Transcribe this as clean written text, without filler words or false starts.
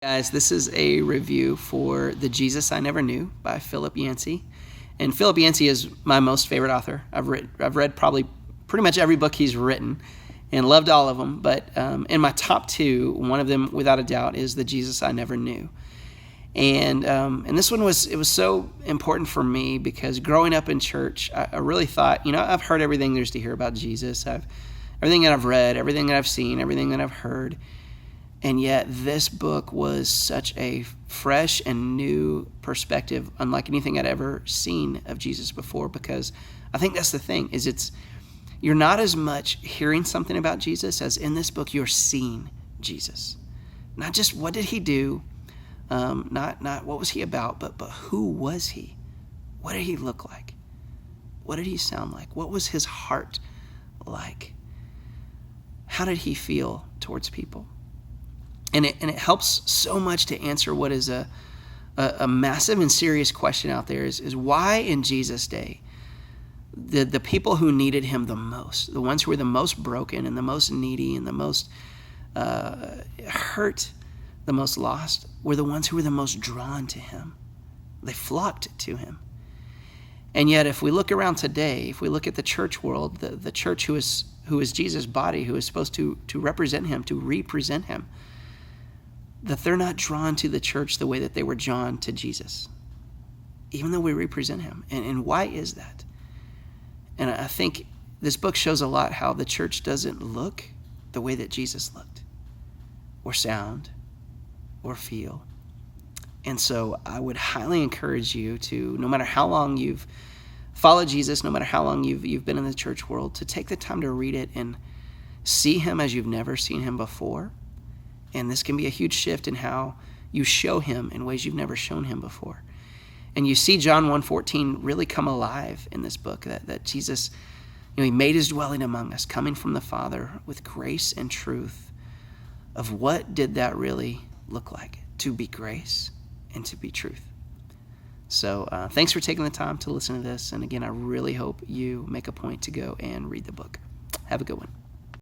Guys, this is a review for The Jesus I Never Knew by Philip Yancey. And Philip Yancey is my most favorite author. I've read probably pretty much every book he's written and loved all of them. But in my top two, one of them, without a doubt, is The Jesus I Never Knew. And this one was so important for me because growing up in church, I really thought, I've heard everything there's to hear about Jesus. Everything that I've read, everything that I've seen, everything that I've heard. And yet this book was such a fresh and new perspective, unlike anything I'd ever seen of Jesus before, because I think that's the thing, is you're not as much hearing something about Jesus as in this book you're seeing Jesus. Not just what did he do, not what was he about, but who was he? What did he look like? What did he sound like? What was his heart like? How did he feel towards people? And it helps so much to answer what is a massive and serious question out there is why in Jesus' day the people who needed him the most, the ones who were the most broken and the most needy and the most hurt, the most lost, were the ones who were the most drawn to him. They flocked to him. And yet if we look around today, if we look at the church world, the church who is Jesus' body, who is supposed to represent him, to represent him, that they're not drawn to the church the way that they were drawn to Jesus, even though we represent him. And why is that? And I think this book shows a lot how the church doesn't look the way that Jesus looked, or sound, or feel. And so I would highly encourage you to, no matter how long you've followed Jesus, no matter how long you've been in the church world, to take the time to read it and see him as you've never seen him before. And this can be a huge shift in how you show him in ways you've never shown him before. And you see John 1:14 really come alive in this book, that Jesus, he made his dwelling among us, coming from the Father with grace and truth. Of what did that really look like? To be grace and to be truth. So thanks for taking the time to listen to this. And again, I really hope you make a point to go and read the book. Have a good one.